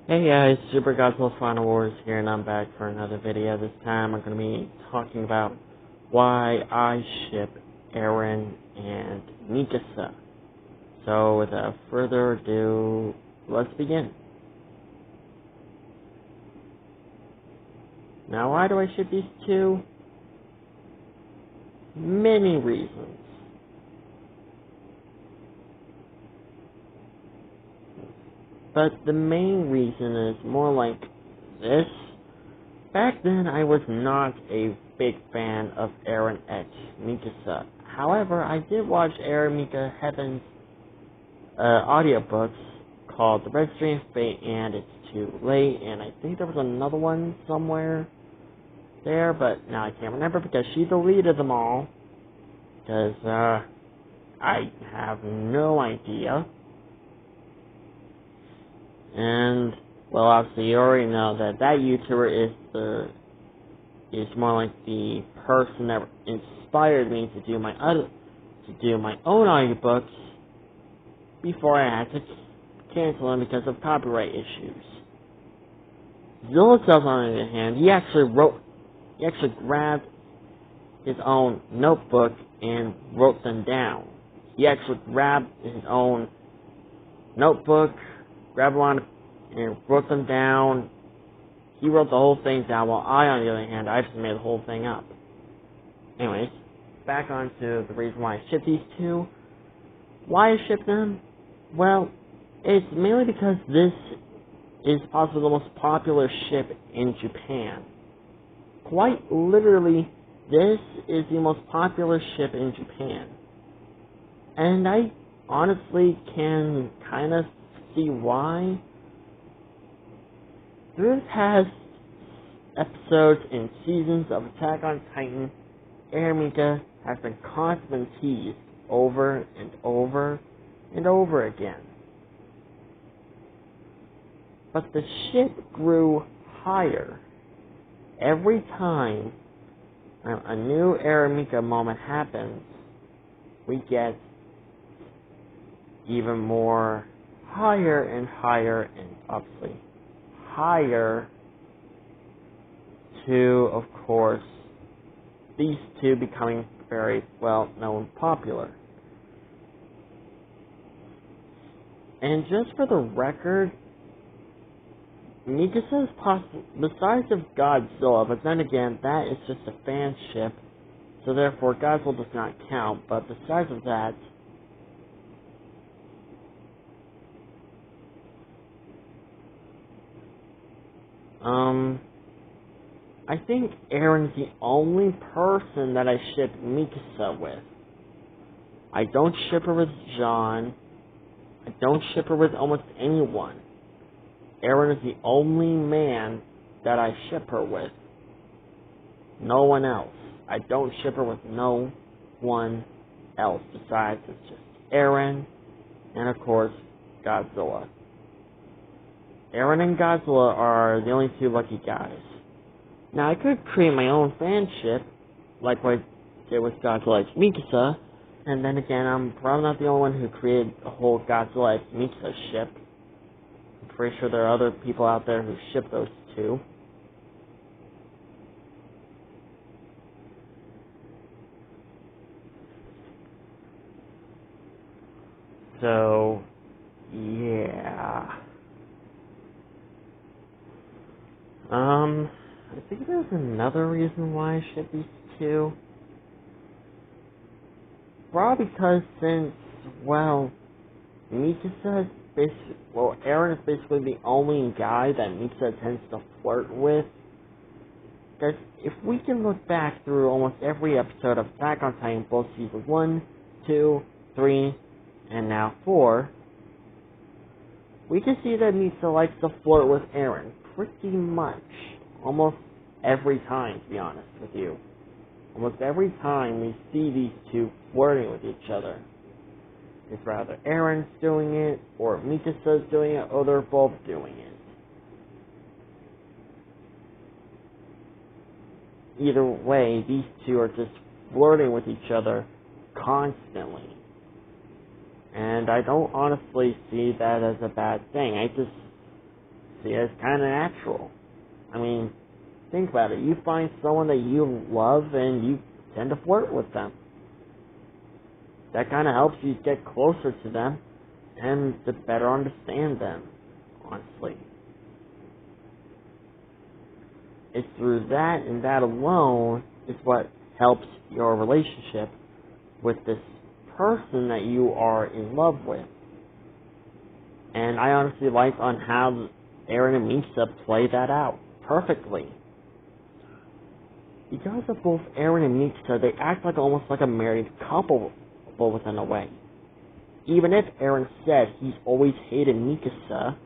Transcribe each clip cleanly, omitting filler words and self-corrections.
Hey guys, Super Godzilla Final Wars here, and I'm back for another video. This time I'm going to be talking about why I ship Eren and Mikasa. So without further ado, let's begin. Now why do I ship these two? Many reasons. But the main reason is more like this. Back then, I was not a big fan of Eren and Mikasa. However, I did watch Eren Mika Heaven's audiobooks called The Red Stream of Fate and It's Too Late, and I think there was another one somewhere there, but now I can't remember because she deleted them all. Because, I have no idea. And, well, obviously you already know that YouTuber is more like the person that inspired me to do my own audiobooks before I had to cancel them because of copyright issues. Zilla Cells, on the other hand, he actually grabbed his own notebook and wrote them down. He actually grabbed his own notebook, grabbed one, and wrote them down. He wrote the whole thing down, while I, on the other hand, I just made the whole thing up. Anyways, back on to the reason why I ship these two. Why I ship them? Well, it's mainly because this is possibly the most popular ship in Japan. Quite literally, this is the most popular ship in Japan. And I honestly can kind of see why. Through the past episodes and seasons of Attack on Titan, Eren Mika has been constantly teased over and over and over again. But the ship grew higher. Every time a new Eren Mika moment happens, we get even more higher and higher, and obviously higher to, of course, these two becoming very well known, popular. And just for the record, Mikasa is besides of Godzilla, but then again, that is just a fan ship, so therefore Godzilla does not count. But besides of that, I think Eren's the only person that I ship Mikasa with. I don't ship her with Jean. I don't ship her with almost anyone. Eren is the only man that I ship her with. No one else. I don't ship her with no one else besides it's just Eren and, of course, Godzilla. Eren and Godzilla are the only two lucky guys. Now, I could create my own fanship, like what I did with Godzilla X Mikasa, and then again, I'm probably not the only one who created a whole Godzilla X Mikasa ship. I'm pretty sure there are other people out there who ship those two. So, yeah. I think there's another reason why I ship these two. Probably because since, well, Mikasa is Eren is basically the only guy that Mikasa tends to flirt with. Because if we can look back through almost every episode of Attack on Titan, both seasons 1, 2, 3, and now 4, we can see that Mikasa likes to flirt with Eren pretty much. Almost every time, to be honest with you. Almost every time we see these two flirting with each other. It's rather Eren's doing it, or Mikasa's doing it, or they're both doing it. Either way, these two are just flirting with each other constantly. And I don't honestly see that as a bad thing. see it as kind of natural. I mean, think about it. You find someone that you love and you tend to flirt with them. That kind of helps you get closer to them and to better understand them, honestly. It's through that and that alone is what helps your relationship with this person that you are in love with. And I honestly like on how Eren and Mikasa play that out perfectly. Because of both Eren and Mikasa, they act like almost like a married couple within a way. Even if Eren said he's always hated Mikasa,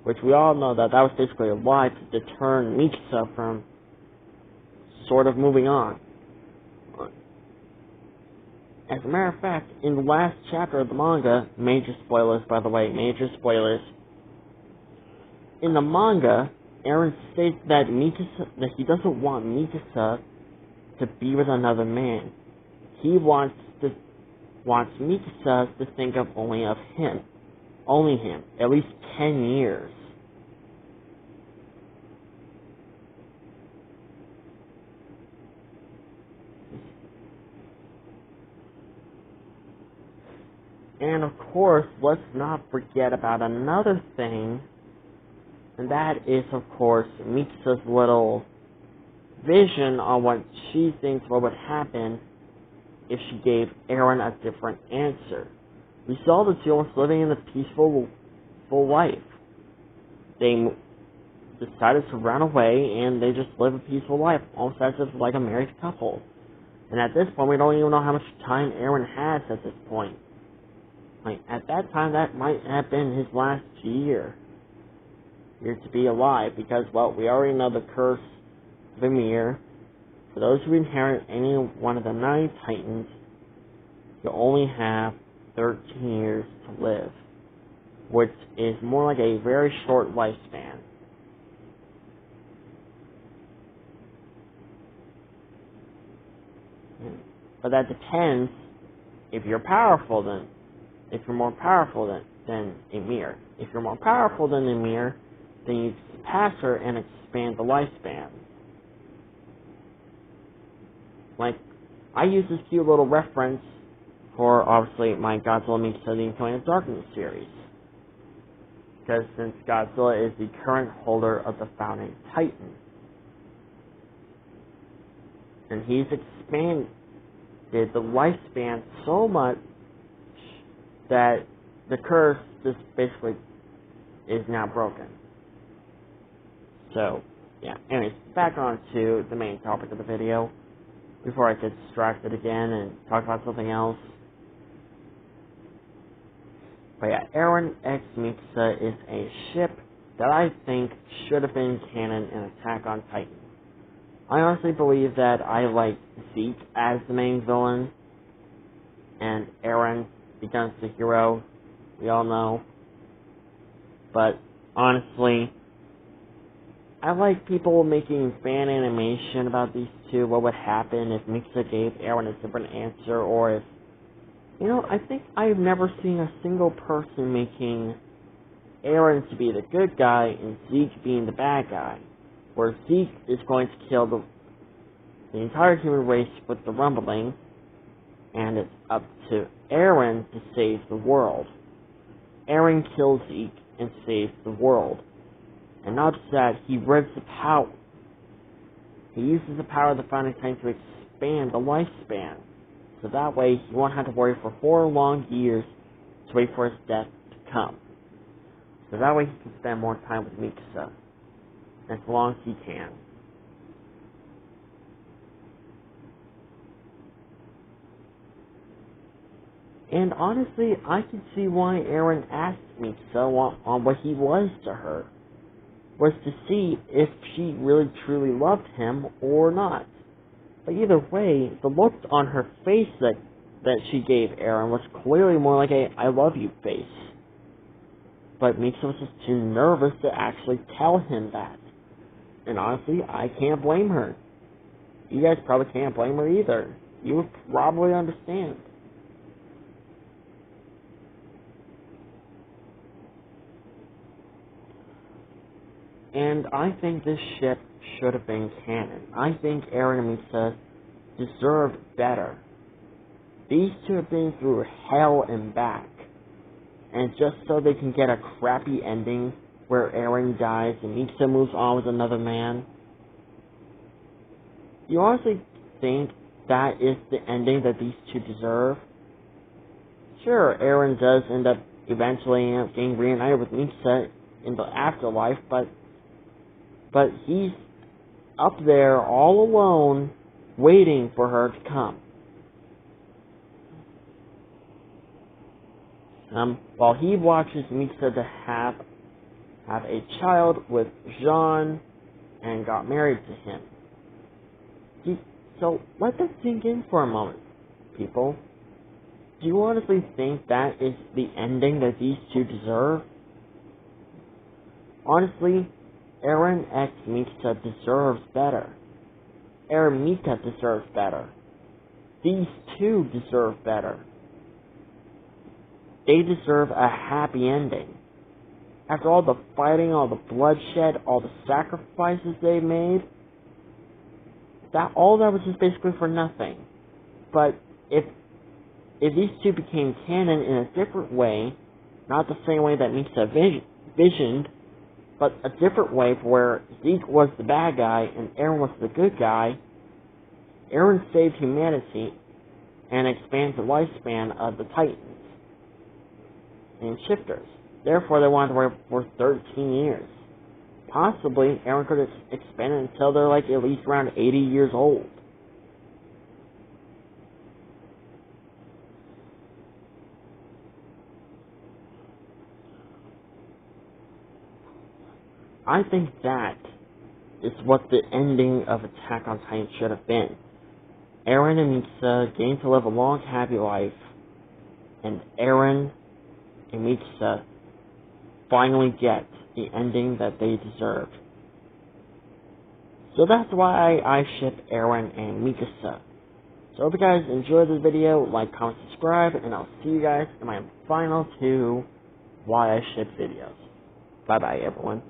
which we all know that was basically a lie to deter Mikasa from sort of moving on. As a matter of fact, in the last chapter of the manga, major spoilers by the way, major spoilers, in the manga, Eren states that he doesn't want Mikasa to be with another man. He wants Mikasa to think of only him, at least 10 years. And of course, let's not forget about another thing, and that is, of course, Mikasa's little vision on what she thinks what would happen if she gave Eren a different answer. We saw the two almost living in a peaceful life. They decided to run away, and they just live a peaceful life, almost as if like a married couple. And at this point, we don't even know how much time Eren has at this point. Like, at that time, that might have been his last year to be alive, because, well, we already know the curse of Ymir. For those who inherit any one of the 9 Titans, you only have 13 years to live, which is more like a very short lifespan. But that depends if you're powerful then. If you're more powerful than Ymir. If you're more powerful than Ymir, then you surpass her and expand the lifespan. Like, I use this cute little reference for, obviously, my Godzilla Mikasa the Incoming of Darkness series. Because since Godzilla is the current holder of the Founding Titan. And he's expanded the lifespan so much that the curse just basically is now broken. So, yeah. Anyways, back on to the main topic of the video, before I get distracted again and talk about something else. But yeah, Eren x Mikasa is a ship that I think should have been canon in Attack on Titan. I honestly believe that I like Zeke as the main villain, and Eren becomes the hero, we all know. But honestly, I like people making fan animation about these two, what would happen if Mikasa gave Eren a different answer, or if, I think I've never seen a single person making Eren to be the good guy and Zeke being the bad guy, where Zeke is going to kill the entire human race with the rumbling, and it's up to Eren to save the world. Eren kills Zeke and saves the world. And not just that, he rips the power. He uses the power of the Founding Titan to expand the lifespan. So that way, he won't have to worry for 4 long years to wait for his death to come. So that way, he can spend more time with Mikasa. As long as he can. And honestly, I can see why Eren asked Mikasa on what he was to her. Was to see if she really truly loved him or not. But either way, the look on her face that she gave Eren was clearly more like a I love you face. But Mikasa was just too nervous to actually tell him that. And honestly, I can't blame her. You guys probably can't blame her either. You would probably understand. And I think this ship should have been canon. I think Eren and Mikasa deserved better. These two have been through hell and back. And just so they can get a crappy ending where Eren dies and Mikasa moves on with another man. You honestly think that is the ending that these two deserve? Sure, Eren does end up eventually getting reunited with Mikasa in the afterlife, but he's up there all alone waiting for her to come. While he watches Mikasa to have a child with Jean and got married to him. So let that sink in for a moment, people. Do you honestly think that is the ending that these two deserve? Honestly, Eren x Mikasa deserves better. Eren Mika deserves better. These two deserve better. They deserve a happy ending. After all the fighting, all the bloodshed, all the sacrifices they made, all that was just basically for nothing. But if these two became canon in a different way, not the same way that Mikasa visioned, but a different way where Zeke was the bad guy and Eren was the good guy, Eren saved humanity and expands the lifespan of the Titans and Shifters. Therefore, they wanted to work for 13 years. Possibly, Eren could have expanded until they're like at least around 80 years old. I think that is what the ending of Attack on Titan should have been. Eren and Mikasa getting to live a long, happy life, and Eren and Mikasa finally get the ending that they deserve. So that's why I ship Eren and Mikasa. So I hope you guys enjoyed this video. Like, comment, subscribe, and I'll see you guys in my final 2 why I ship videos. Bye bye everyone.